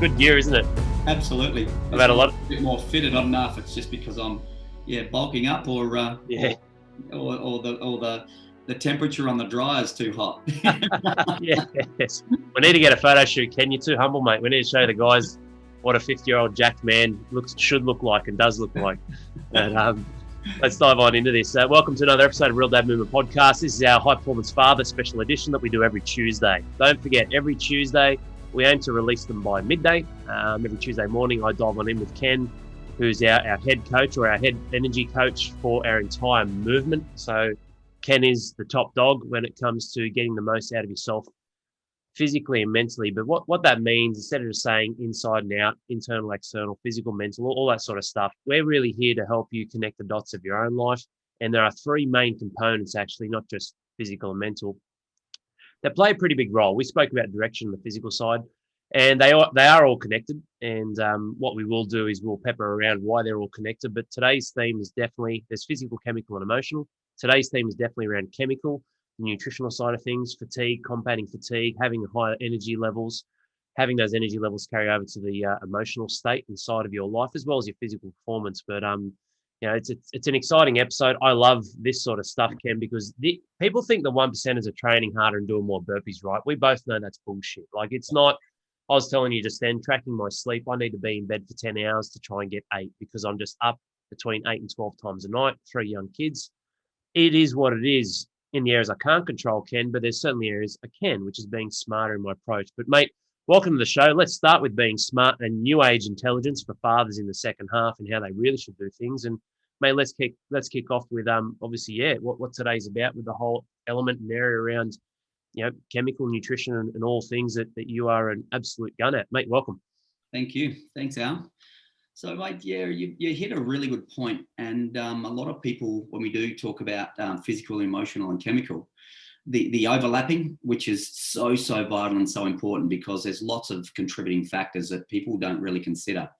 good gear, isn't it? Absolutely. I've had a lot. A bit more fitted. I don't know if it's just because I'm, bulking up or the temperature on the dryer is too hot. Yes. We need to get a photo shoot, Ken. You're too humble, mate. We need to show the guys what a 50-year-old jacked man should look like and does look like. But, let's dive on into this. Welcome to another episode of Real Dad Movement Podcast. This is our High Performance Father special edition that we do every Tuesday. Don't forget, every Tuesday, we aim to release them by midday. Every Tuesday morning, I dive on in with Ken, who's our head coach or our head energy coach for our entire movement. So Ken is the top dog when it comes to getting the most out of yourself physically and mentally. But what that means, instead of just saying inside and out, internal, external, physical, mental, all that sort of stuff, we're really here to help you connect the dots of your own life. And there are three main components, actually, not just physical and mental, that play a pretty big role. We spoke about direction on the physical side, and they are all connected. And what we will do is we'll pepper around why they're all connected. But today's theme is definitely, there's physical, chemical, and emotional. Today's theme is definitely around chemical, the nutritional side of things, fatigue, combating fatigue, having higher energy levels, having those energy levels carry over to the emotional state inside of your life, as well as your physical performance. But it's an exciting episode. I love this sort of stuff, Ken, because people think the 1%ers are training harder and doing more burpees, right? We both know that's bullshit. Like, it's not. I was telling you just then, tracking my sleep, I need to be in bed for 10 hours to try and get 8 because I'm just up between 8 and 12 times a night, 3 young kids. It is what it is in the areas I can't control, Ken, but there's certainly areas I can, which is being smarter in my approach. But, mate, welcome to the show. Let's start with being smart and new age intelligence for fathers in the second half and how they really should do things. And, mate, let's kick off with obviously, what today's about with the whole element and area around, chemical nutrition and all things that you are an absolute gun at. Mate, welcome. Thank you. Thanks, Al. So, mate, you hit a really good point. And a lot of people, when we do talk about physical, emotional, and chemical, the overlapping, which is so vital and so important because there's lots of contributing factors that people don't really consider.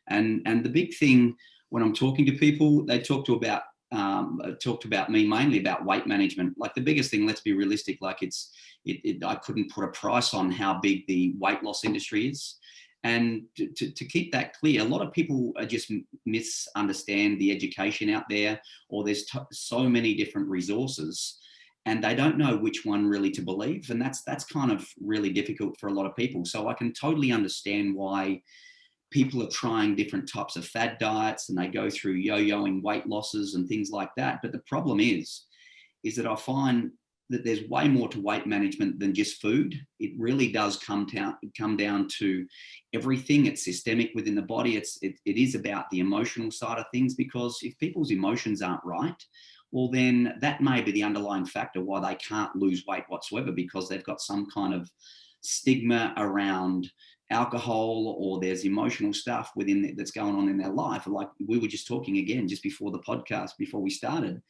And the big thing when I'm talking to people, they talked about me mainly about weight management. Like, the biggest thing, let's be realistic, like I couldn't put a price on how big the weight loss industry is. And to keep that clear, a lot of people are just misunderstand the education out there, or there's so many different resources and they don't know which one really to believe. And that's kind of really difficult for a lot of people. So I can totally understand why people are trying different types of fad diets and they go through yo-yoing weight losses and things like that. But the problem is that I find that there's way more to weight management than just food. It really does come down to everything. It's systemic within the body. It is about the emotional side of things, because if people's emotions aren't right, well, then that may be the underlying factor why they can't lose weight whatsoever, because they've got some kind of stigma around alcohol, or there's emotional stuff that's going on in their life. Like we were just talking again just before the podcast, before we started,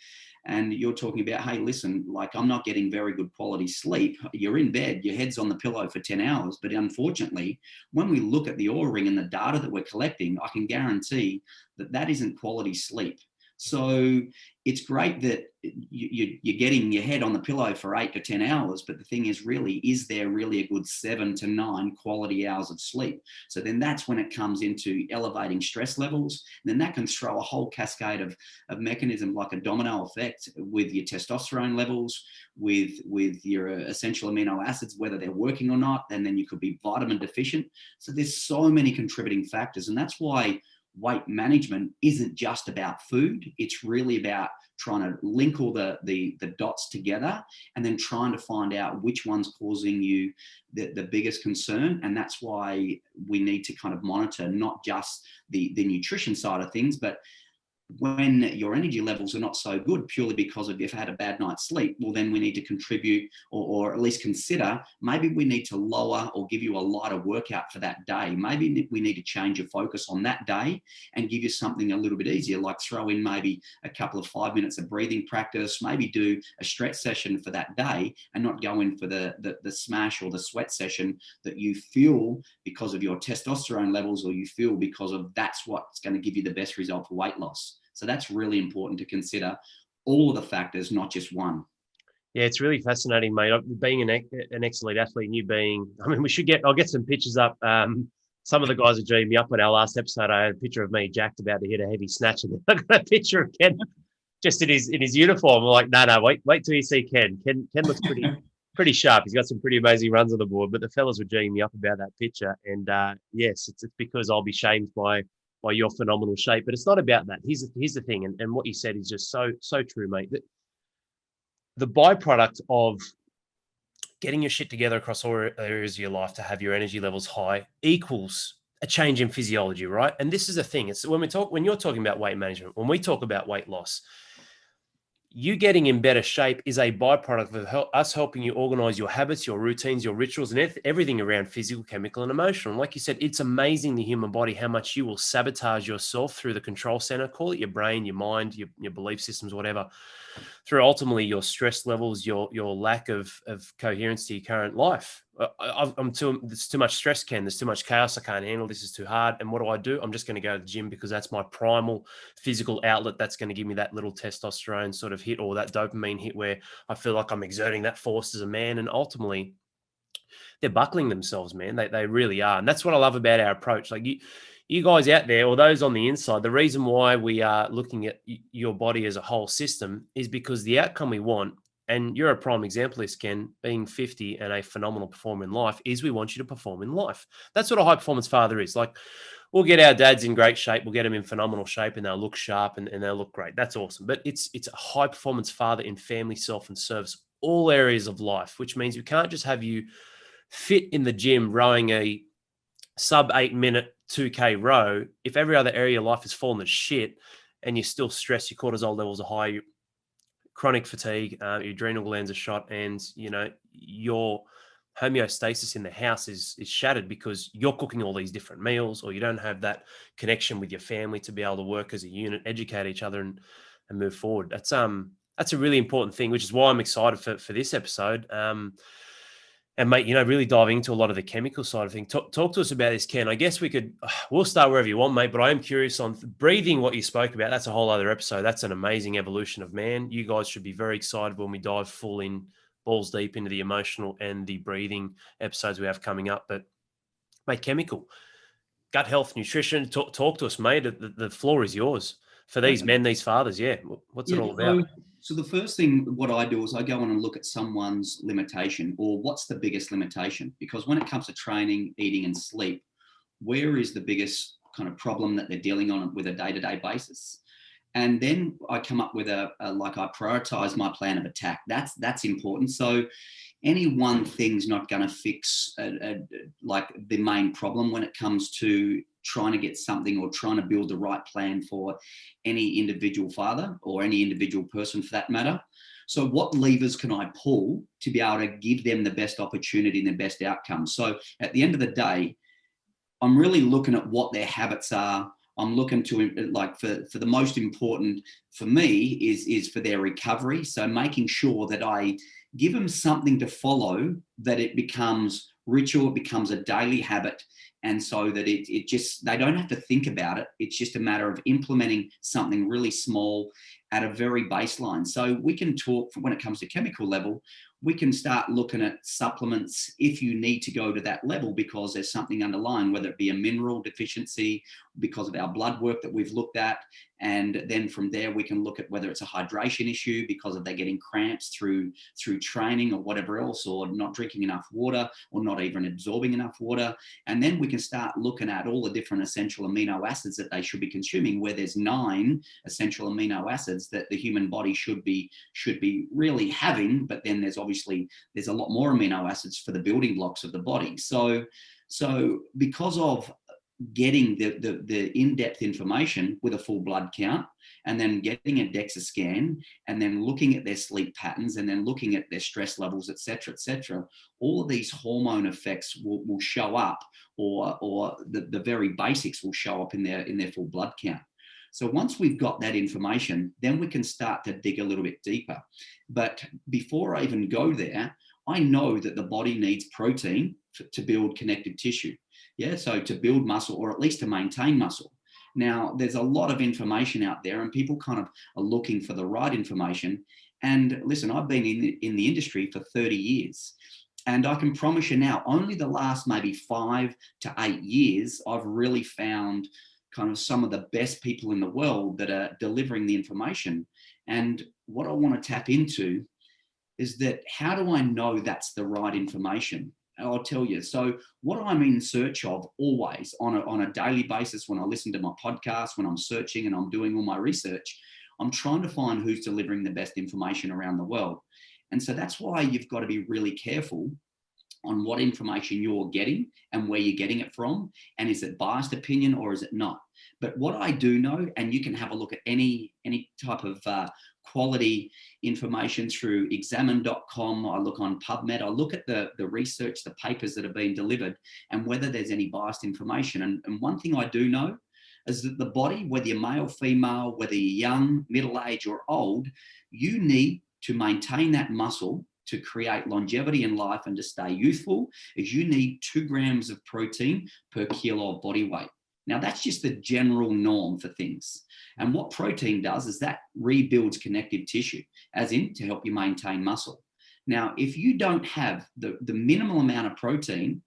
and you're talking about, hey, listen, like, I'm not getting very good quality sleep. You're in bed, your head's on the pillow for 10 hours. But unfortunately, when we look at the Oura ring and the data that we're collecting, I can guarantee that isn't quality sleep. So it's great that you're getting your head on the pillow for 8 to 10 hours, but the thing is, really, is there really a good 7 to 9 quality hours of sleep? So then that's when it comes into elevating stress levels. And then that can throw a whole cascade of mechanisms, like a domino effect, with your testosterone levels, with your essential amino acids, whether they're working or not, and then you could be vitamin deficient. So there's so many contributing factors, and that's why weight management isn't just about food. It's really about trying to link all the dots together and then trying to find out which one's causing you the biggest concern. And that's why we need to kind of monitor not just the nutrition side of things, but when your energy levels are not so good purely because of you've had a bad night's sleep, well, then we need to contribute or at least consider, maybe we need to lower or give you a lighter workout for that day. Maybe we need to change your focus on that day and give you something a little bit easier, like throw in maybe a couple of 5 minutes of breathing practice, maybe do a stretch session for that day and not go in for the smash or the sweat session that you feel because of your testosterone levels, or you feel because of that's what's going to give you the best result for weight loss. So that's really important to consider all of the factors, not just one. Yeah, it's really fascinating, mate. Being an ex-elite athlete, and you being, I mean, I'll get some pictures up some of the guys are dreaming me up. On our last episode, I had a picture of me jacked about to hit a heavy snatch, and then I got a picture of Ken just in his uniform. I'm like, no, wait till you see Ken. Ken looks pretty sharp. He's got some pretty amazing runs on the board. But the fellas were dreaming me up about that picture, and yes, it's because I'll be shamed by your phenomenal shape. But it's not about that. Here's the thing, and what you said is just so true, mate. The byproduct of getting your shit together across all areas of your life to have your energy levels high equals a change in physiology, right? And this is the thing. It's when you're talking about weight management, when we talk about weight loss, you getting in better shape is a byproduct of us helping you organize your habits, your routines, your rituals, and everything around physical, chemical, and emotional. And like you said, it's amazing, the human body, how much you will sabotage yourself through the control center, call it your brain, your mind, your belief systems, whatever, through ultimately your stress levels, your lack of coherence to your current life. There's too much stress, Ken. There's too much chaos. I can't handle this. Is too hard. And what do? I'm just going to go to the gym because that's my primal physical outlet. That's going to give me that little testosterone sort of hit, or that dopamine hit, where I feel like I'm exerting that force as a man. And ultimately, they're buckling themselves, man. They really are. And that's what I love about our approach. Like you guys out there, or those on the inside, the reason why we are looking at your body as a whole system is because the outcome we want, and you're a prime example of this, Ken, being 50 and a phenomenal performer in life, is we want you to perform in life. That's what a high performance father is. Like, we'll get our dads in great shape, we'll get them in phenomenal shape, and they'll look sharp and they'll look great. That's awesome. But it's a high performance father in family, self, and service, all areas of life, which means we can't just have you fit in the gym rowing a sub 8 minute 2K row if every other area of life is falling to shit and you're still stressed, your cortisol levels are high, your chronic fatigue, your adrenal glands are shot, and your homeostasis in the house is shattered because you're cooking all these different meals, or you don't have that connection with your family to be able to work as a unit, educate each other, and move forward. That's a really important thing, which is why I'm excited for this episode. And mate, really diving into a lot of the chemical side of things. Talk to us about this, Ken. I guess we'll start wherever you want, mate, but I am curious on breathing, what you spoke about. That's a whole other episode. That's an amazing evolution of man. You guys should be very excited when we dive full in, balls deep into the emotional and the breathing episodes we have coming up. But mate, chemical, gut health, nutrition, talk to us, mate. The floor is yours for these men, these fathers. Yeah. What's it all about? So the first thing, what I do is I go on and look at someone's limitation, or what's the biggest limitation? Because when it comes to training, eating, and sleep, where is the biggest kind of problem that they're dealing on with a day-to-day basis? And then I come up with I prioritize my plan of attack. That's important. So any one thing's not going to fix like the main problem when it comes to trying to get something or trying to build the right plan for any individual father or any individual person for that matter. So what levers can I pull to be able to give them the best opportunity and the best outcome? So at the end of the day, I'm really looking at what their habits are. I'm looking to, like, for the most important for me is for their recovery. So making sure that I give them something to follow, that it becomes ritual, it becomes a daily habit. And so that it just, they don't have to think about it. It's just a matter of implementing something really small at a very baseline. So we can talk, when it comes to chemical level, we can start looking at supplements if you need to go to that level because there's something underlying, whether it be a mineral deficiency because of our blood work that we've looked at. And then from there, we can look at whether it's a hydration issue because of they're getting cramps through training or whatever else, or not drinking enough water, or not even absorbing enough water. And then we can start looking at all the different essential amino acids that they should be consuming, where there's 9 essential amino acids that the human body should be really having. But then there's a lot more amino acids for the building blocks of the body. So because of getting the in-depth information with a full blood count, and then getting a DEXA scan, and then looking at their sleep patterns, and then looking at their stress levels, etc., all of these hormone effects will show up, or the very basics will show up in their full blood count. So once we've got that information, then we can start to dig a little bit deeper. But before I even go there, I know that the body needs protein to build connective tissue. Yeah, so to build muscle, or at least to maintain muscle. Now, there's a lot of information out there, and people kind of are looking for the right information. And listen, I've been in the industry for 30 years. And I can promise you now, only the last maybe 5 to 8 years, I've really found kind of some of the best people in the world that are delivering the information. And what I want to tap into is that, how do I know that's the right information? I'll tell you. So what I'm in search of always on a daily basis, when I listen to my podcast, when I'm searching and I'm doing all my research, I'm trying to find who's delivering the best information around the world. And so that's why you've got to be really careful on what information you're getting and where you're getting it from. And is it biased opinion or is it not? But what I do know, and you can have a look at any type of quality information through examine.com. I look on PubMed. I look at the research, the papers that have been delivered, and whether there's any biased information. And one thing I do know is that the body, whether you're male, female, whether you're young, middle-aged or old, you need to maintain that muscle to create longevity in life and to stay youthful, is you need 2 grams of protein per kilo of body weight. Now, that's just the general norm for things. And what protein does is that rebuilds connective tissue, as in to help you maintain muscle. Now, if you don't have the minimal amount of protein,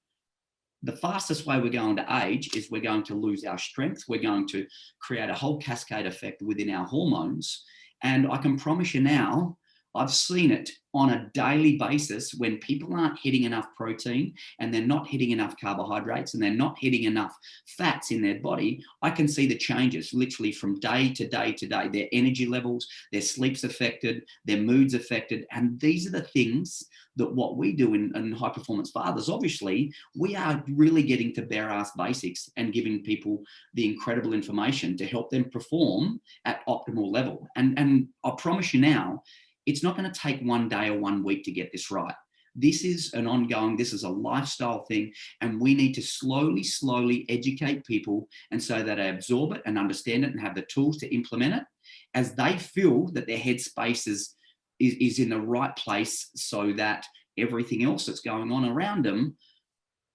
the fastest way we're going to age is we're going to lose our strength. We're going to create a whole cascade effect within our hormones. And I can promise you now, I've seen it on a daily basis when people aren't hitting enough protein and they're not hitting enough carbohydrates and they're not hitting enough fats in their body. I can see the changes literally from day to day to day. Their energy levels, their sleep's affected, their mood's affected. And these are the things that what we do in High Performance Fathers, obviously, we are really getting to bare ass basics and giving people the incredible information to help them perform at optimal level. And I promise you now, it's not going to take one day or 1 week to get this right. This is an ongoing, this is a lifestyle thing, and we need to slowly educate people, and so that they absorb it and understand it and have the tools to implement it as they feel that their headspace is in the right place, so that everything else that's going on around them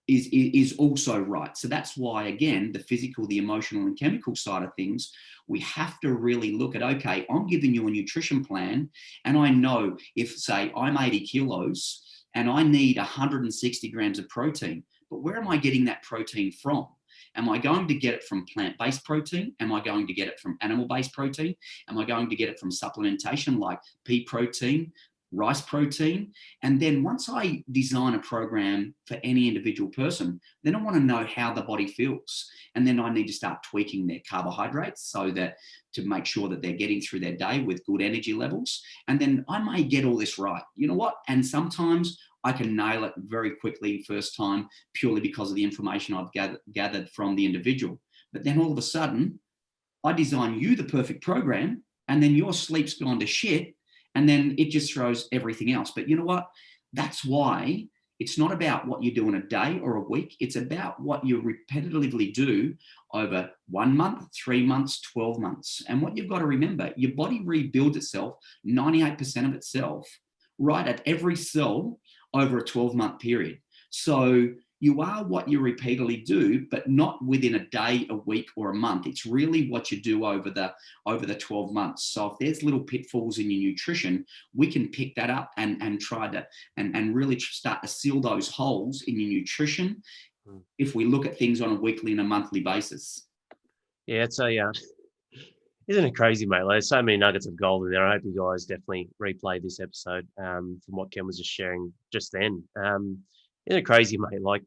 is also right. So that's why, again, the physical, the emotional and chemical side of things, we have to really look at, okay, I'm giving you a nutrition plan, and I know if, say, I'm 80 kilos and I need 160 grams of protein, but where am I getting that protein from? Am I going to get it from plant-based protein? Am I going to get it from animal-based protein? Am I going to get it from supplementation like pea protein, rice protein? And then once I design a program for any individual person, then I want to know how the body feels. And then I need to start tweaking their carbohydrates so that to make sure that they're getting through their day with good energy levels. And then I may get all this right. You know what? And sometimes I can nail it very quickly first time, purely because of the information I've gathered from the individual. But then all of a sudden, I design you the perfect program, and then your sleep's gone to shit, and then it just throws everything else. But you know what? That's why it's not about what you do in a day or a week. It's about what you repetitively do over 1 month, 3 months, 12 months. And what you've got to remember, your body rebuilds itself, 98% of itself, right at every cell over a 12-month period. So you are what you repeatedly do, but not within a day, a week, or a month. It's really what you do over the 12 months. So if there's little pitfalls in your nutrition, we can pick that up and try to and really start to seal those holes in your nutrition if we look at things on a weekly and a monthly basis. Yeah, it's isn't it crazy, mate? Like, there's so many nuggets of gold in there. I hope you guys definitely replay this episode from what Ken was just sharing just then. Isn't it crazy, mate? Like,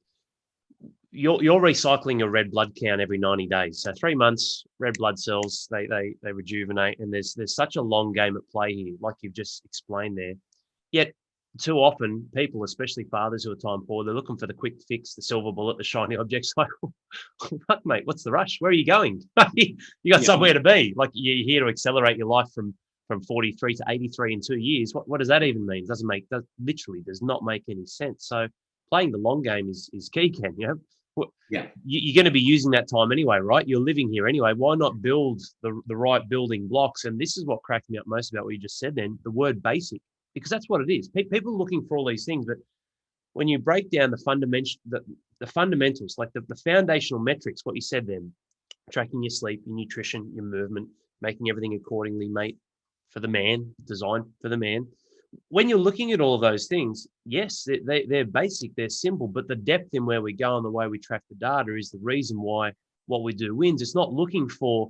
you're recycling your red blood count every 90 days. So 3 months, red blood cells, they rejuvenate, and there's such a long game at play here, like you've just explained there. Yet too often, people, especially fathers who are time poor, they're looking for the quick fix, the silver bullet, the shiny objects. Like, fuck, mate, what's the rush? Where are you going? You got somewhere to be. Like, you're here to accelerate your life from 43 to 83 in 2 years. What does that even mean? That literally does not make any sense. So playing the long game is key, Ken. You know, you're going to be using that time anyway, right? You're living here anyway. Why not build the right building blocks? And this is what cracked me up most about what you just said then, the word basic, because that's what it is. People are looking for all these things, but when you break down the fundamentals, like the foundational metrics, what you said then, tracking your sleep, your nutrition, your movement, making everything accordingly, mate, for the man, designed for the man. when you're looking at all of those things, yes, they're basic, they're simple, but the depth in where we go and the way we track the data is the reason why what we do wins. It's not looking for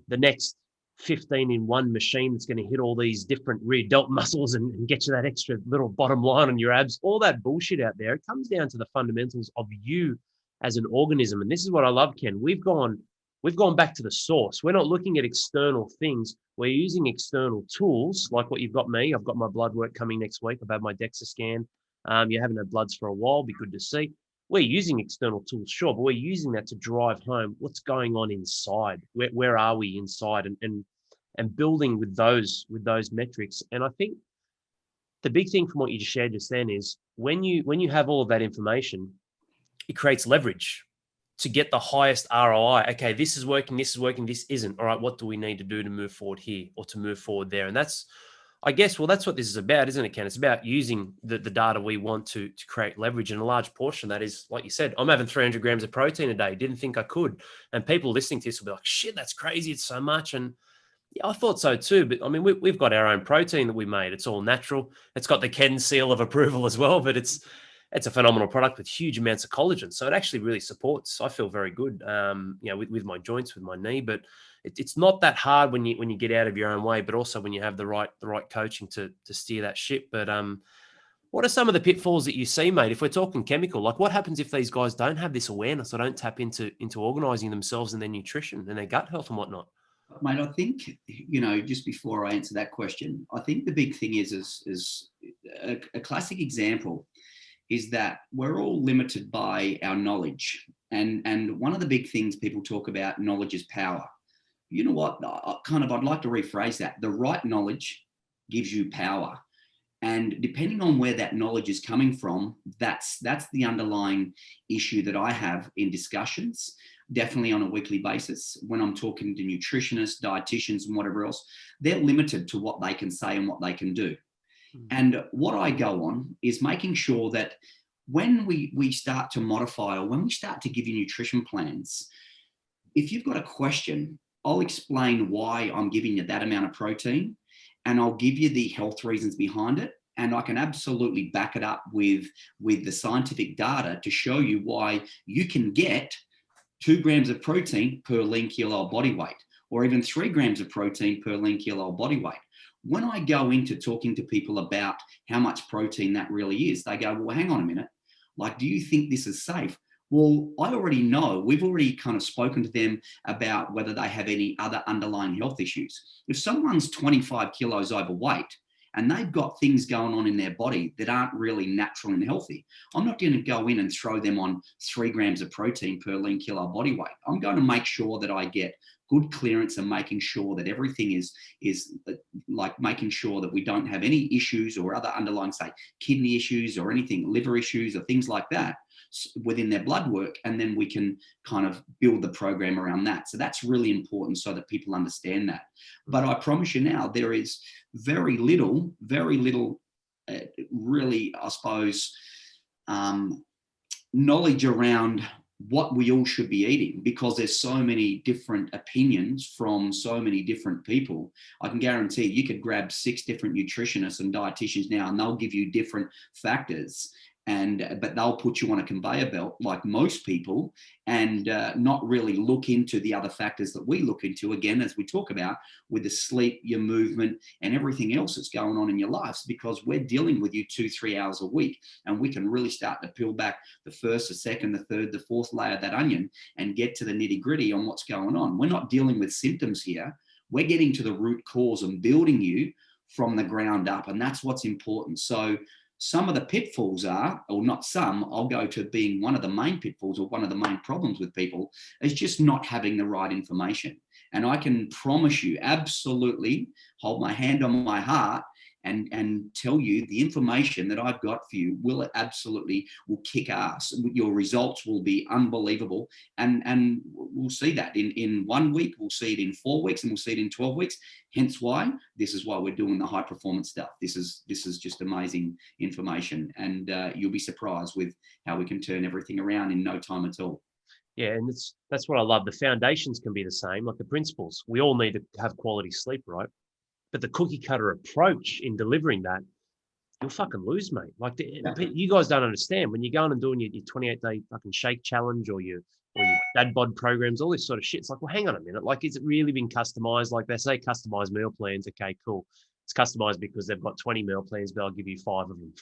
the next 15 in one machine that's going to hit all these different rear delt muscles and get you that extra little bottom line on your abs, all that bullshit out there. It comes down to the fundamentals of you as an organism. And this is what I love, Ken. We've gone back to the source. We're not looking at external things. We're using external tools like what you've got me. I've got my blood work coming next week. I've had my DEXA scan. You haven't had bloods for a while. Be good to see. We're using external tools, sure, but we're using that to drive home what's going on inside. Where are we inside, and building with those metrics. And I think the big thing from what you just shared just then is when you have all of that information, it creates leverage to get the highest ROI. Okay, this is working, this isn't. All right, what do we need to do to move forward here or to move forward there? And that's, I guess, well, that's what this is about, isn't it, Ken? It's about using the data we want to create leverage. And a large portion of that is, like you said, I'm having 300 grams of protein a day. Didn't think I could. And people listening to this will be like, shit, that's crazy. It's so much. And yeah, I thought so too. But I mean, we've got our own protein that we made. It's all natural. It's got the Ken seal of approval as well, but it's a phenomenal product with huge amounts of collagen. So it actually really supports. I feel very good, with my joints, with my knee. But it's not that hard when you get out of your own way, but also when you have the right coaching to steer that ship. But what are some of the pitfalls that you see, mate? If we're talking chemical, like what happens if these guys don't have this awareness or don't tap into organising themselves and their nutrition and their gut health and whatnot? Mate, I think, just before I answer that question, I think the big thing is a classic example is that we're all limited by our knowledge. And one of the big things people talk about, knowledge is power. You know what? I'd like to rephrase that. The right knowledge gives you power. And depending on where that knowledge is coming from, that's the underlying issue that I have in discussions, definitely on a weekly basis. When I'm talking to nutritionists, dietitians, and whatever else, they're limited to what they can say and what they can do. And what I go on is making sure that when we start to modify or when we start to give you nutrition plans, if you've got a question, I'll explain why I'm giving you that amount of protein, and I'll give you the health reasons behind it. And I can absolutely back it up with the scientific data to show you why you can get 2 grams of protein per lean kilo of body weight, or even 3 grams of protein per lean kilo of body weight. When I go into talking to people about how much protein that really is, they go, well, hang on a minute. Like, do you think this is safe? Well, I already know. We've already kind of spoken to them about whether they have any other underlying health issues. If someone's 25 kilos overweight and they've got things going on in their body that aren't really natural and healthy, I'm not going to go in and throw them on 3 grams of protein per lean kilo body weight. I'm going to make sure that I get good clearance and making sure that everything is like making sure that we don't have any issues or other underlying, say, kidney issues or anything, liver issues or things like that within their blood work. And then we can kind of build the program around that. So that's really important so that people understand that. But I promise you now, there is very little, really, I suppose, knowledge around what we all should be eating, because there's so many different opinions from so many different people. I can guarantee you could grab 6 different nutritionists and dietitians now, and they'll give you different factors. But they'll put you on a conveyor belt like most people, and not really look into the other factors that we look into, again, as we talk about with the sleep, your movement, and everything else that's going on in your lives, because we're dealing with you 2-3 hours a week, and we can really start to peel back the first, the second, the third, the fourth layer of that onion and get to the nitty gritty on what's going on. We're not dealing with symptoms here. We're getting to the root cause and building you from the ground up, and that's what's important. So some of the pitfalls are, or not some, I'll go to being one of the main pitfalls or one of the main problems with people is just not having the right information. And I can promise you, absolutely, hold my hand on my heart and tell you the information that I've got for you will kick ass. Your results will be unbelievable. And we'll see that in 1 week, we'll see it in 4 weeks, and we'll see it in 12 weeks. Hence why we're doing the high performance stuff. This is just amazing information. And you'll be surprised with how we can turn everything around in no time at all. Yeah, and that's what I love. The foundations can be the same, like the principles. We all need to have quality sleep, right? But the cookie cutter approach in delivering that you'll fucking lose, mate. Like you guys don't understand when you're going and doing your 28-day fucking shake challenge or your dad bod programs, all this sort of shit. It's like, well, hang on a minute. Like, is it really been customized? Like they say, customized meal plans. Okay, cool. It's customized because they've got 20 meal plans, but I'll give you 5 of them.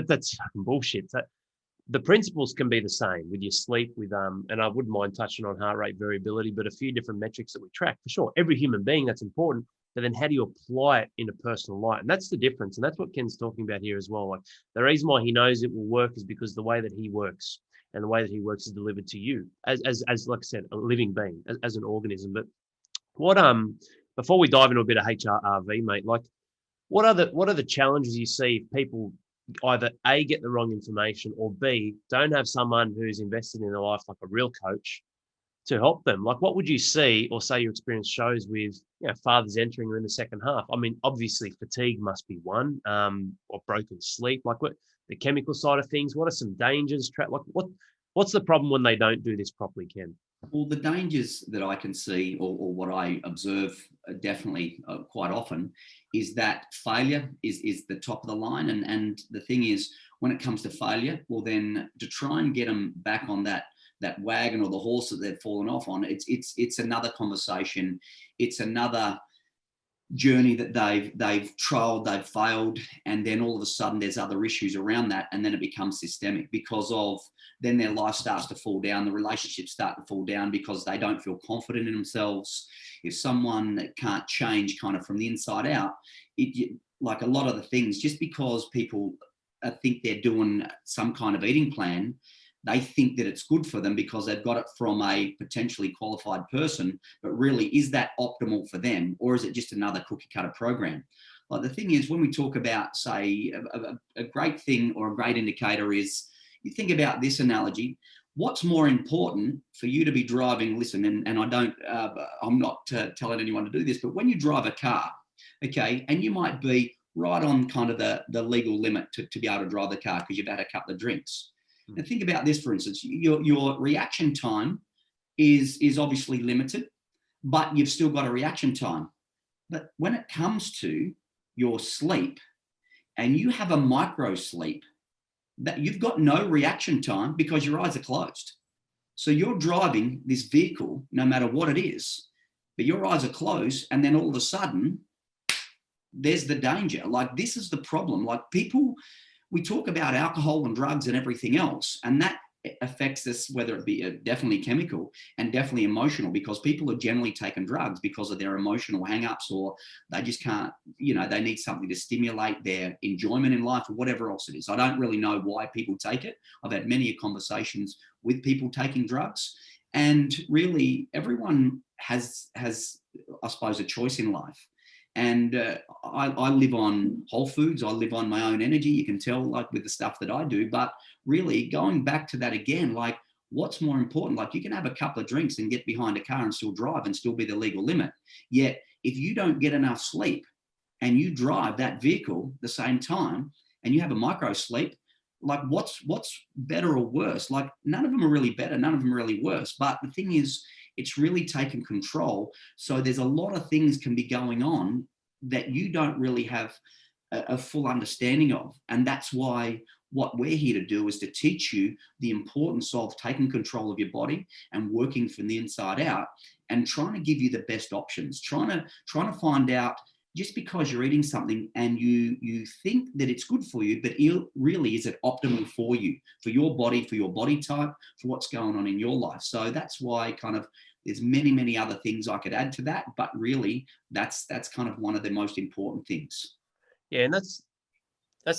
That's fucking bullshit. The principles can be the same with your sleep, with and I wouldn't mind touching on heart rate variability, but a few different metrics that we track for sure. Every human being, that's important. But then how do you apply it in a personal light? And that's the difference. And that's what Ken's talking about here as well. Like the reason why he knows it will work is because the way that he works and the way that he works is delivered to you as like I said, a living being, as an organism. But what before we dive into a bit of HRV, mate, like what are the challenges you see if people either A, get the wrong information, or B, don't have someone who's invested in their life like a real coach to help them? Like what would you see or say your experience shows with fathers entering in the second half? I mean, obviously fatigue must be one, or broken sleep. Like what the chemical side of things, what are some dangers? Like what's the problem when they don't do this properly, Ken? Well, the dangers that I can see, or what I observe definitely quite often, is that failure is the top of the line. And the thing is, when it comes to failure, well, then to try and get them back on that wagon or the horse that they've fallen off on, it's another conversation. It's another journey that they've trialed, they've failed, and then all of a sudden there's other issues around that, and then it becomes systemic because of then their life starts to fall down, the relationships start to fall down because they don't feel confident in themselves. If someone can't change kind of from the inside out, like a lot of the things, just because people think they're doing some kind of eating plan, they think that it's good for them because they've got it from a potentially qualified person, but really, is that optimal for them, or is it just another cookie cutter program? Like the thing is, when we talk about, say, a great thing or a great indicator is, you think about this analogy, what's more important for you to be driving, listen, and I'm not telling anyone to do this, but when you drive a car, okay, and you might be right on kind of the legal limit to be able to drive the car because you've had a couple of drinks. And think about this, for instance, your reaction time is obviously limited, but you've still got a reaction time. But when it comes to your sleep and you have a micro sleep, that you've got no reaction time because your eyes are closed. So you're driving this vehicle, no matter what it is, but your eyes are closed. And then all of a sudden there's the danger. Like this is the problem. Like people, we talk about alcohol and drugs and everything else, and that affects us, whether it be definitely chemical and definitely emotional, because people are generally taking drugs because of their emotional hang-ups, or they just can't, they need something to stimulate their enjoyment in life or whatever else it is. I don't really know why people take it. I've had many conversations with people taking drugs, and really everyone has I suppose, a choice in life. And I live on whole foods. I live on my own energy. You can tell, like with the stuff that I do. But really, going back to that again, like what's more important? Like you can have a couple of drinks and get behind a car and still drive and still be the legal limit. Yet, if you don't get enough sleep and you drive that vehicle the same time and you have a micro sleep, like what's better or worse? Like none of them are really better. None of them are really worse. But the thing is, it's really taken control. So there's a lot of things can be going on that you don't really have a full understanding of. And that's why what we're here to do is to teach you the importance of taking control of your body and working from the inside out and trying to give you the best options, trying to find out, just because you're eating something and you think that it's good for you, but really, is it optimal for you, for your body type, for what's going on in your life? So that's why kind of there's many other things I could add to that, but really that's kind of one of the most important things. Yeah, and that's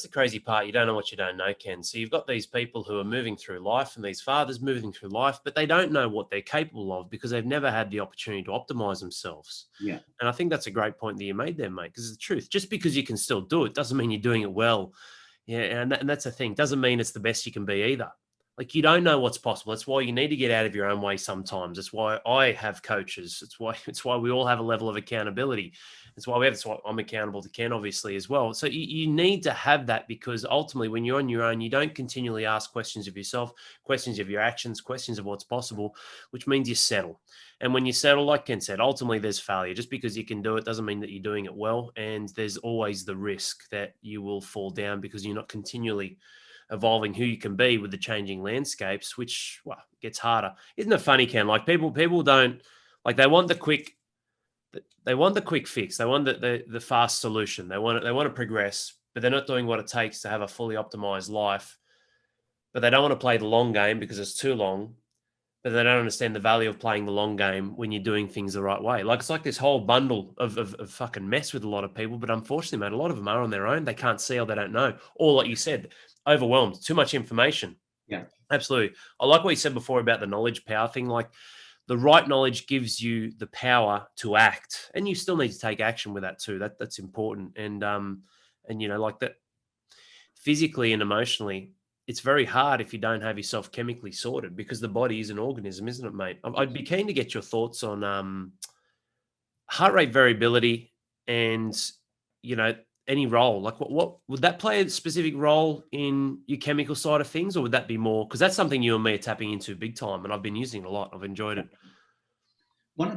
the crazy part. You don't know what you don't know, Ken. So you've got these people who are moving through life, and these fathers moving through life, but they don't know what they're capable of because they've never had the opportunity to optimize themselves. Yeah. And I think that's a great point that you made there, mate, because it's the truth. Just because you can still do it doesn't mean you're doing it well. Yeah, and that's the thing. Doesn't mean it's the best you can be either. Like, you don't know what's possible. That's why you need to get out of your own way sometimes. That's why I have coaches. It's why we all have a level of accountability. That's why I'm accountable to Ken, obviously, as well. So you need to have that, because ultimately when you're on your own, you don't continually ask questions of yourself, questions of your actions, questions of what's possible, which means you settle. And when you settle, like Ken said, ultimately there's failure. Just because you can do it doesn't mean that you're doing it well. And there's always the risk that you will fall down because you're not continually evolving who you can be with the changing landscapes, which, well, gets harder. Isn't it funny, Ken? Like, people don't, like, they want the quick fix. They want the fast solution. They want to progress, but they're not doing what it takes to have a fully optimized life. But they don't want to play the long game because it's too long. But they don't understand the value of playing the long game when you're doing things the right way. Like, it's like this whole bundle of fucking mess with a lot of people. But unfortunately, mate, a lot of them are on their own. They can't see or they don't know. Or, like you said, overwhelmed, too much information. Yeah, absolutely. I like what you said before about the knowledge power thing. Like, the right knowledge gives you the power to act, and you still need to take action with that too. That's important. And like that, physically and emotionally, it's very hard if you don't have yourself chemically sorted, because the body is an organism, isn't it, mate? I'd be keen to get your thoughts on heart rate variability and, any role. Like, what would that play a specific role in your chemical side of things, or would that be more, because that's something you and me are tapping into big time, and I've been using it a lot. I've enjoyed it. one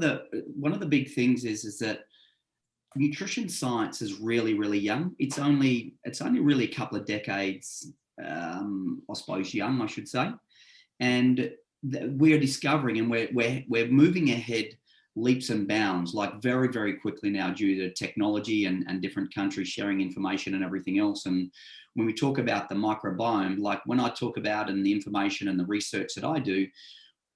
of the big things is that nutrition science is really, really young. It's only really a couple of decades, I suppose, young, I should say. And we're discovering, and we're moving ahead leaps and bounds, like very, very quickly now, due to technology and different countries sharing information and everything else. And when we talk about the microbiome, like when I talk about and the information and the research that I do,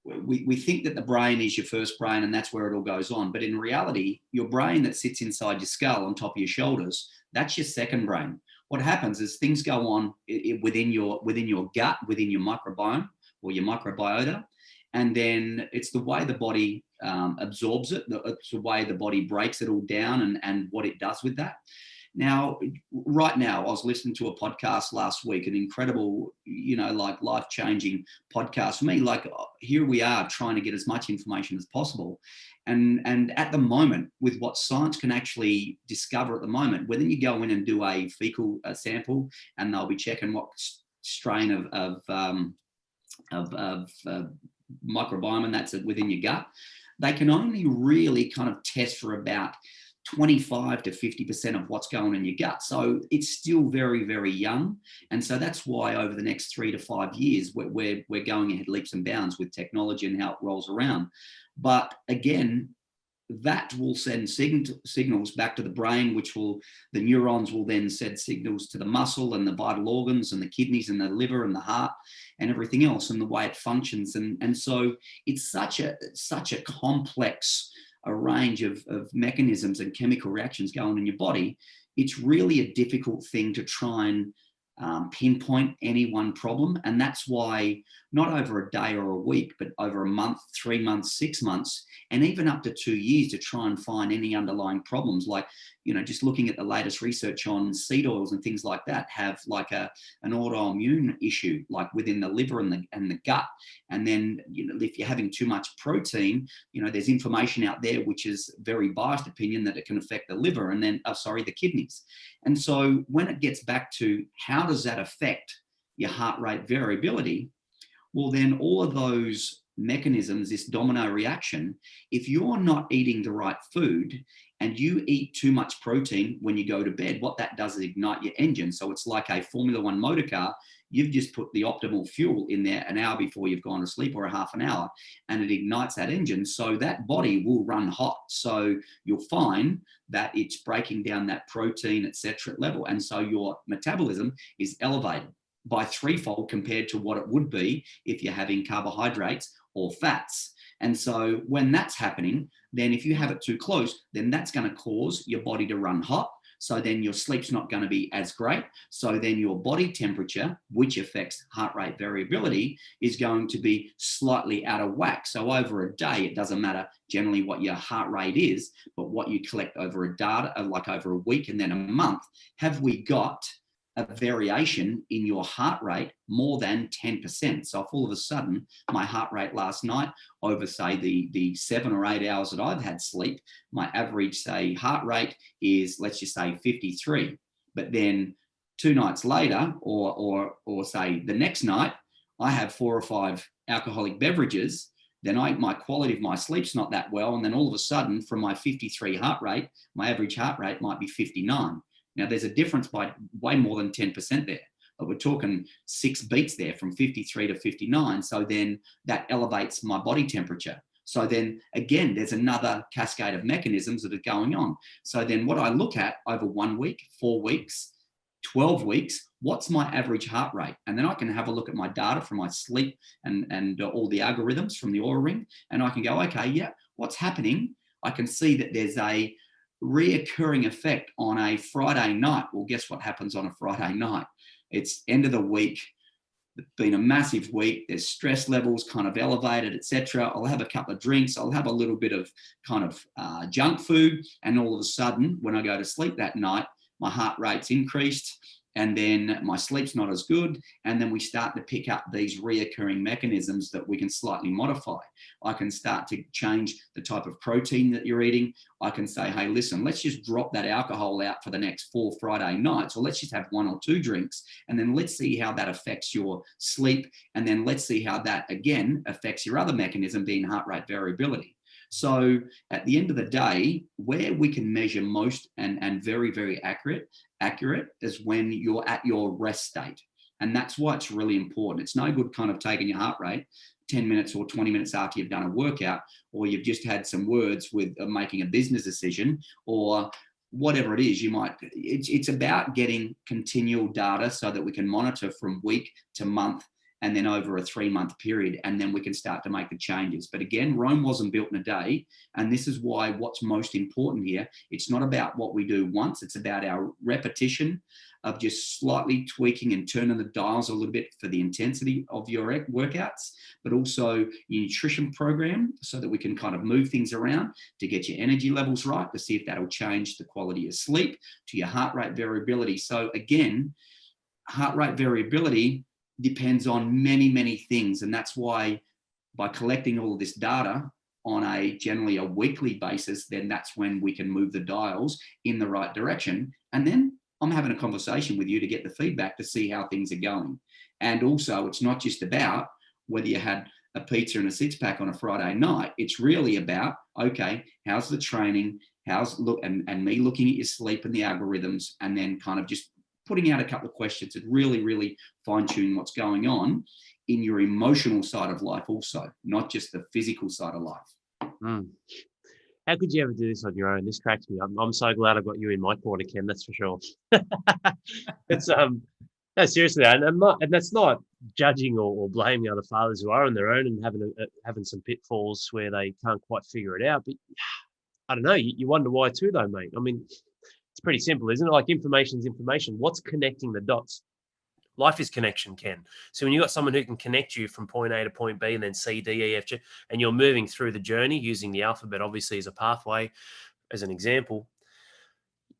we think that the brain is your first brain and that's where it all goes on. But in reality, your brain that sits inside your skull on top of your shoulders, that's your second brain. What happens is things go on within your gut, within your microbiome or your microbiota. And then it's the way the body absorbs it. It's the way the body breaks it all down and what it does with that. Now, right now, I was listening to a podcast last week, an incredible, like life-changing podcast for me. Like, here we are trying to get as much information as possible. And at the moment, with what science can actually discover at the moment, whether you go in and do a fecal sample and they'll be checking what strain of microbiome and that's within your gut, they can only really kind of test for about 25 to 50% of what's going in your gut. So it's still very, very young. And so that's why over the next 3 to 5 years, we're going ahead leaps and bounds with technology and how it rolls around. But again, that will send signals back to the brain, the neurons will then send signals to the muscle and the vital organs and the kidneys and the liver and the heart and everything else, and the way it functions. And so it's such a complex range of mechanisms and chemical reactions going in your body. It's really a difficult thing to try and pinpoint any one problem. And that's why not over a day or a week, but over a month, 3 months, 6 months, and even up to 2 years to try and find any underlying problems. Like, just looking at the latest research on seed oils and things like that have like an autoimmune issue, like within the liver and the gut. And then, if you're having too much protein, there's information out there, which is very biased opinion, that it can affect the liver and then, the kidneys. And so when it gets back to how does that affect your heart rate variability, well, then all of those mechanisms, this domino reaction, if you're not eating the right food and you eat too much protein when you go to bed, what that does is ignite your engine. So it's like a Formula One motor car. You've just put the optimal fuel in there an hour before you've gone to sleep, or a half an hour, and it ignites that engine. So that body will run hot. So you'll find that it's breaking down that protein, etc. level. And so your metabolism is elevated by threefold compared to what it would be if you're having carbohydrates or fats. And so when that's happening, then if you have it too close, then that's going to cause your body to run hot. So then your sleep's not going to be as great. So then your body temperature, which affects heart rate variability, is going to be slightly out of whack. So over a day, it doesn't matter generally what your heart rate is, but what you collect over a data, like over a week and then a month. Have we got a variation in your heart rate more than 10%. So if all of a sudden my heart rate last night over, say, the 7 or 8 hours that I've had sleep, my average, say, heart rate is, let's just say 53. But then 2 nights later, or say the next night, I have 4 or 5 alcoholic beverages, then my quality of my sleep's not that well. And then all of a sudden, from my 53 heart rate, my average heart rate might be 59. Now, there's a difference by way more than 10% there. But we're talking 6 beats there from 53 to 59. So then that elevates my body temperature. So then again, there's another cascade of mechanisms that are going on. So then what I look at over 1 week, 4 weeks, 12 weeks, what's my average heart rate? And then I can have a look at my data from my sleep and all the algorithms from the Oura Ring. And I can go, okay, yeah, what's happening? I can see that there's a reoccurring effect on a Friday night. Well, guess what happens on a Friday night? It's end of the week. It's been a massive week. There's stress levels kind of elevated, etc. I'll have a couple of drinks. I'll have a little bit of kind of junk food. And all of a sudden, when I go to sleep that night, my heart rate's increased, and then my sleep's not as good. And then we start to pick up these reoccurring mechanisms that we can slightly modify. I can start to change the type of protein that you're eating. I can say, hey, listen, let's just drop that alcohol out for the next 4 Friday nights, or let's just have 1 or 2 drinks. And then let's see how that affects your sleep. And then let's see how that, again, affects your other mechanism, being heart rate variability. So at the end of the day, where we can measure most and very, very accurate is when you're at your rest state. And that's why it's really important. It's no good kind of taking your heart rate 10 minutes or 20 minutes after you've done a workout, or you've just had some words with making a business decision, or whatever it is. It's about getting continual data so that we can monitor from week to month, and then over a 3-month period, and then we can start to make the changes. But again, Rome wasn't built in a day, and this is why what's most important here, it's not about what we do once, it's about our repetition of just slightly tweaking and turning the dials a little bit for the intensity of your workouts, but also your nutrition program, so that we can kind of move things around to get your energy levels right, to see if that'll change the quality of sleep, to your heart rate variability. So again, heart rate variability depends on many, many things. And that's why by collecting all of this data on generally a weekly basis, then that's when we can move the dials in the right direction. And then I'm having a conversation with you to get the feedback to see how things are going. And also, it's not just about whether you had a pizza and a 6-pack on a Friday night. It's really about, okay, how's the training? And me looking at your sleep and the algorithms, and then kind of just putting out a couple of questions and really, really fine-tuning what's going on in your emotional side of life also, not just the physical side of life. Mm. How could you ever do this on your own? This cracks me. I'm so glad I got you in my corner, Ken. That's for sure. It's no, seriously, and that's not judging or blaming other fathers who are on their own and having some pitfalls where they can't quite figure it out. But I don't know. You wonder why too, though, mate. I mean, it's pretty simple, isn't it? Like, information's information. What's connecting the dots? Life is connection, Ken. So when you've got someone who can connect you from point A to point B and then C, D, E, F, G, and you're moving through the journey using the alphabet, obviously, as a pathway, as an example,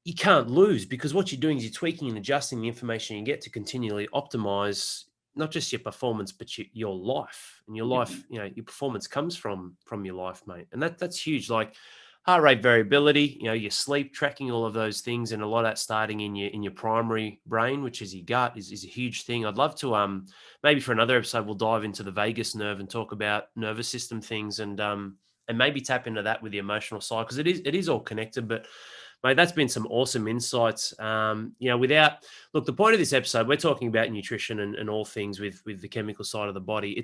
you can't lose, because what you're doing is you're tweaking and adjusting the information you get to continually optimize not just your performance, but your life. And your life, your performance comes from your life, mate. And that's huge. Like, heart rate variability, your sleep, tracking all of those things, and a lot of that starting in your primary brain, which is your gut, is a huge thing. I'd love to maybe for another episode we'll dive into the vagus nerve and talk about nervous system things, and maybe tap into that with the emotional side, because it is all connected. But mate, that's been some awesome insights. Look, the point of this episode, we're talking about nutrition and all things with the chemical side of the body.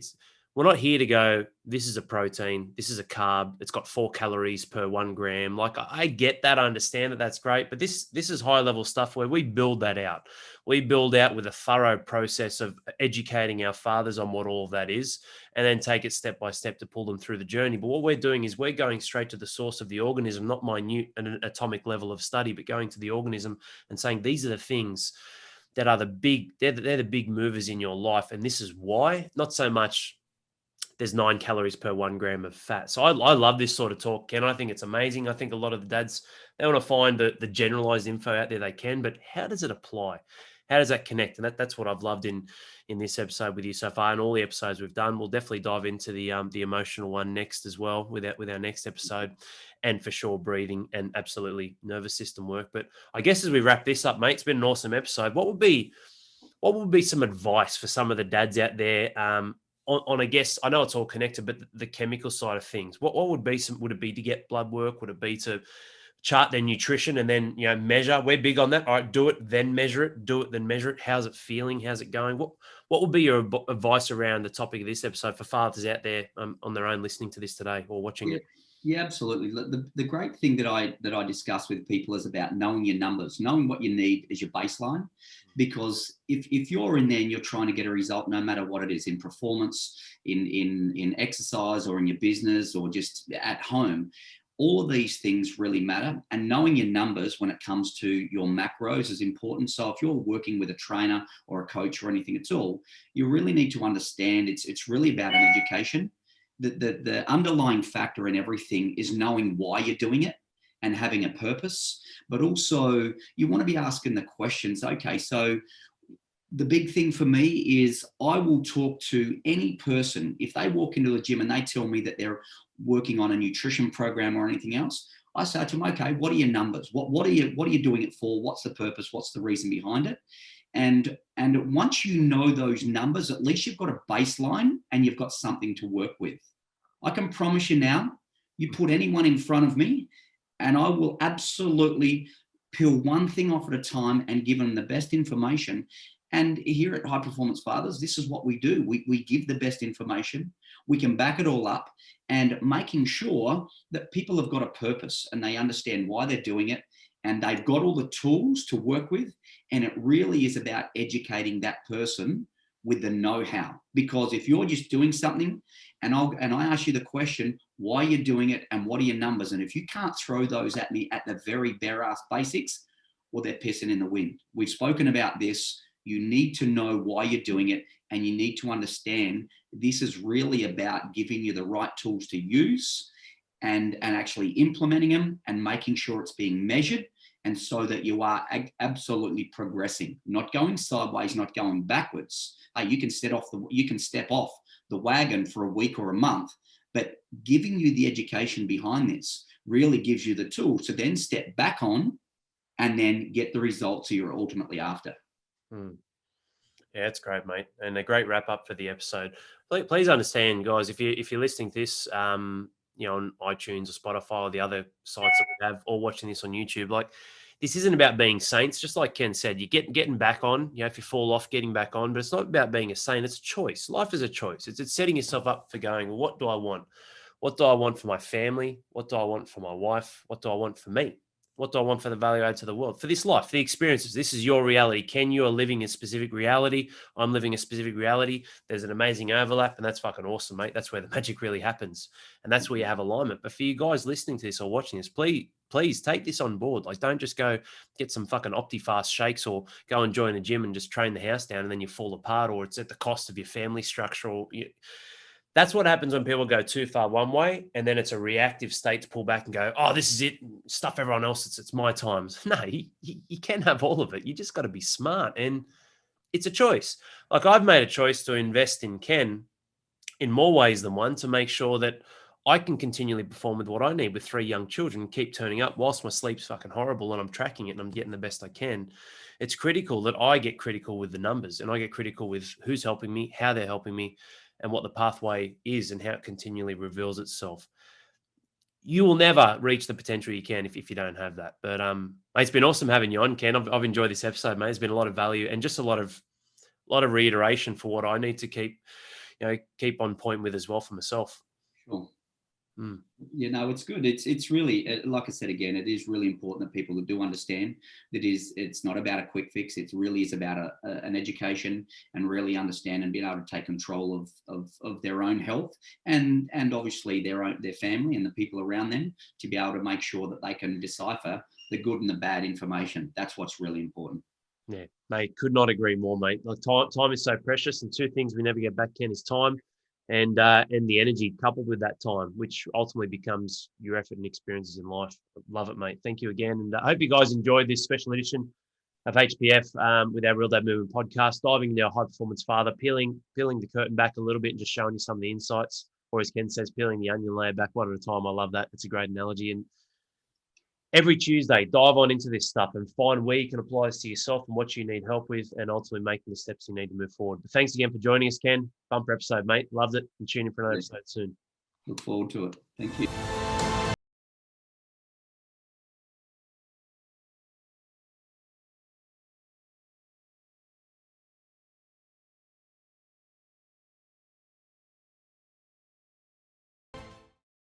We're not here to go, this is a protein, this is a carb, it's got 4 calories per 1 gram. Like, I get that, I understand that, that's great. But this is high level stuff where we build that out. We build out with a thorough process of educating our fathers on what all of that is, and then take it step by step to pull them through the journey. But what we're doing is we're going straight to the source of the organism, not minute and an atomic level of study, but going to the organism and saying, these are the things that are they're the big movers in your life. And this is why, not so much there's 9 calories per 1 gram of fat. So I love this sort of talk, Ken. I think it's amazing. I think a lot of the dads, they want to find the generalized info out there they can, but how does it apply? How does that connect? And that's what I've loved in this episode with you so far, and all the episodes we've done. We'll definitely dive into the emotional one next as well with our next episode, and for sure breathing and absolutely nervous system work. But I guess as we wrap this up, mate, it's been an awesome episode. What would be some advice for some of the dads out there on I guess, I know it's all connected, but the chemical side of things? What would it be to get blood work? Would it be to chart their nutrition and then, measure? We're big on that. All right, do it, then measure it. Do it, then measure it. How's it feeling? How's it going? What would be your advice around the topic of this episode for fathers out there on their own listening to this today or watching it? Yeah, absolutely. The great thing that I discuss with people is about knowing your numbers, knowing what you need as your baseline. Because if you're in there and you're trying to get a result, no matter what it is, in performance, in exercise, or in your business, or just at home, all of these things really matter. And knowing your numbers when it comes to your macros is important. So if you're working with a trainer or a coach or anything at all, you really need to understand it's really about an education. The underlying factor in everything is knowing why you're doing it and having a purpose, but also you want to be asking the questions. Okay, so the big thing for me is I will talk to any person. If they walk into a gym and they tell me that they're working on a nutrition program or anything else, I say to them, okay, what are your numbers? What are you doing it for? What's the purpose? What's the reason behind it? And once you know those numbers, at least you've got a baseline and you've got something to work with. I can promise you now, you put anyone in front of me and I will absolutely peel one thing off at a time and give them the best information. And here at High Performance Fathers, this is what we do. We give the best information. We can back it all up, and making sure that people have got a purpose and they understand why they're doing it, and they've got all the tools to work with. And it really is about educating that person with the know-how. Because if you're just doing something and I ask you the question, why you're doing it and what are your numbers? And if you can't throw those at me at the very bare ass basics, well, they're pissing in the wind. We've spoken about this. You need to know why you're doing it, and you need to understand this is really about giving you the right tools to use and actually implementing them and making sure it's being measured, and so that you are absolutely progressing, not going sideways, not going backwards. You can step off the wagon for a week or a month, but giving you the education behind this really gives you the tools to then step back on and then get the results that you're ultimately after. Yeah, it's great, mate, and a great wrap up for the episode. Please understand, guys, if you're listening to this, on iTunes or Spotify or the other sites that we have, or watching this on YouTube, like, this isn't about being saints. Just like Ken said, you're getting back on. If you fall off, getting back on. But it's not about being a saint. It's a choice. Life is a choice. It's setting yourself up for going, well, what do I want? What do I want for my family? What do I want for my wife? What do I want for me? What do I want for the value add to the world? For this life, the experiences. This is your reality. Ken, you are living a specific reality. I'm living a specific reality. There's an amazing overlap, and that's fucking awesome, mate. That's where the magic really happens. And that's where you have alignment. But for you guys listening to this or watching this, please take this on board. Like, don't just go get some fucking OptiFast shakes or go and join a gym and just train the house down and then you fall apart, or it's at the cost of your family structure. That's what happens when people go too far one way, and then it's a reactive state to pull back and go, oh, this is it. Stuff everyone else. It's my times. No, you can have all of it. You just got to be smart. And it's a choice. Like, I've made a choice to invest in Ken in more ways than one to make sure that I can continually perform with what I need with 3 young children and keep turning up whilst my sleep's fucking horrible and I'm tracking it and I'm getting the best I can. It's critical that I get critical with the numbers, and I get critical with who's helping me, how they're helping me, and what the pathway is and how it continually reveals itself. You will never reach the potential you can if you don't have that. But mate, it's been awesome having you on, Ken. I've enjoyed this episode, mate. There's been a lot of value and just a lot of reiteration for what I need to keep on point with as well for myself. Sure. It's good. It's really, like I said again, it is really important that people do understand that it's not about a quick fix. It really is about an education and really understand and being able to take control of their own health and obviously their family and the people around them, to be able to make sure that they can decipher the good and the bad information. That's what's really important. Yeah, mate, could not agree more, mate. Like, time is so precious, and 2 things we never get back, Ken, is time and the energy coupled with that time, which ultimately becomes your effort and experiences in life. Love it, mate. Thank you again. And I hope you guys enjoyed this special edition of HPF with our Real Dad Movement podcast, diving into our high performance father, peeling the curtain back a little bit and just showing you some of the insights. Or as Ken says, peeling the onion layer back one at a time. I love that. It's a great analogy. And every Tuesday, dive on into this stuff and find where you can apply this to yourself and what you need help with, and ultimately making the steps you need to move forward. But thanks again for joining us, Ken. Bumper episode, mate. Loved it. And tune in for another episode soon. Look forward to it. Thank you.